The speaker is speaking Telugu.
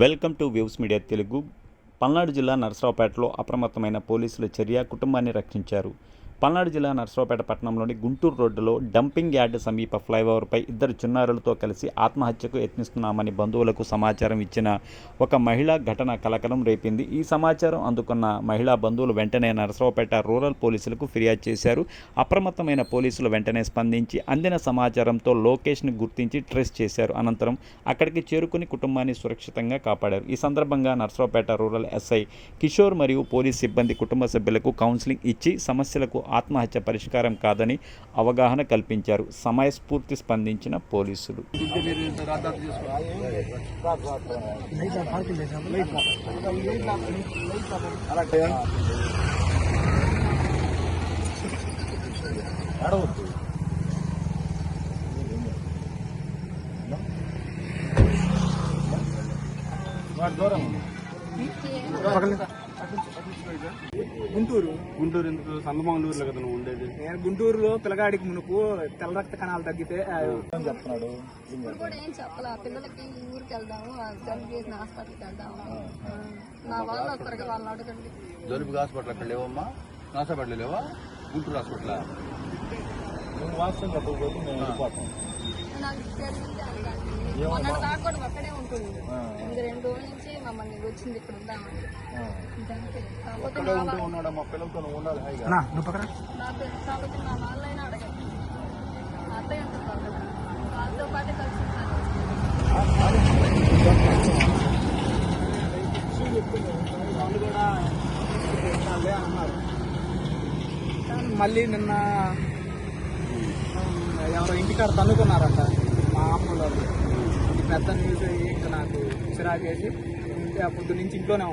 Welcome to views media Telugu. Palnadu జిల్లా నరసరావుపేటలో అప్రమత్తమైన పోలీసుల చర్య కుటుంబాన్ని రక్షించారు. పల్నాడు జిల్లా నరసరావుపేట పట్టణంలోని గుంటూరు రోడ్డులో డంపింగ్ యార్డ్ సమీప ఫ్లైఓవర్పై ఇద్దరు చిన్నారులతో కలిసి ఆత్మహత్యకు యత్నిస్తున్నామని బంధువులకు సమాచారం ఇచ్చిన ఒక మహిళ ఘటన కలకలం రేపింది. ఈ సమాచారం అందుకున్న మహిళా బంధువులు వెంటనే నరసరావుపేట రూరల్ పోలీసులకు ఫిర్యాదు చేశారు. అప్రమత్తమైన పోలీసులు వెంటనే స్పందించి అందిన సమాచారంతో లొకేషన్ గుర్తించి ట్రేస్ చేశారు. అనంతరం అక్కడికి చేరుకుని కుటుంబాన్ని సురక్షితంగా కాపాడారు. ఈ సందర్భంగా నరసరావుపేట రూరల్ ఎస్ఐ కిషోర్ మరియు పోలీస్ సిబ్బంది కుటుంబ సభ్యులకు కౌన్సిలింగ్ ఇచ్చి సమస్యలకు ఆత్మహత్య పరిష్కారం కాదని అవగాహన కల్పించారు. సమయస్ఫూర్తి స్పందించిన పోలీసులు. గుంటూరు ఎందుకు సందమంగళూరులో కదా నువ్వు ఉండేది? నేను గుంటూరులో పిల్లగాడికి మునుపు తెల్ల రక్త కణాలు తగ్గితే చెప్తున్నాడు. ఏం చెప్పాల పిల్లలకి ఊరికి వెళ్దాము, జలుబు చేసిన హాస్పిటల్కి వెళ్దాము. నా వాళ్ళు త్వరగా వాళ్ళని అడగండి. జలుబు హాస్పిటల్ అక్కడ లేవమ్మా? హాస్పిటల్ లేవా? గుంటూరు హాస్పిటల్ నాకు తెలిసింది అడగండి. మొన్నటి దాకా కూడా ఒక్కడే ఉంటుంది. ఇంక 2 రోజుల నుంచి మమ్మల్ని వచ్చింది ఇక్కడ ఉందామని. కాకపోతే నా వాళ్ళైనా అడగండి. మా అత్తయ్య అంటున్నారు కదా, వాళ్ళతో పాటే కలిసి వాళ్ళు కూడా అన్నారు. మళ్ళీ నిన్న ఎవరో ఇంటికాడ తన్నుకున్నారంట మా అమ్మ వాళ్ళు. పెద్ద న్యూస్ ఇంకా నాకు చిరాకేసి పొద్దు నుంచి ఇంట్లోనే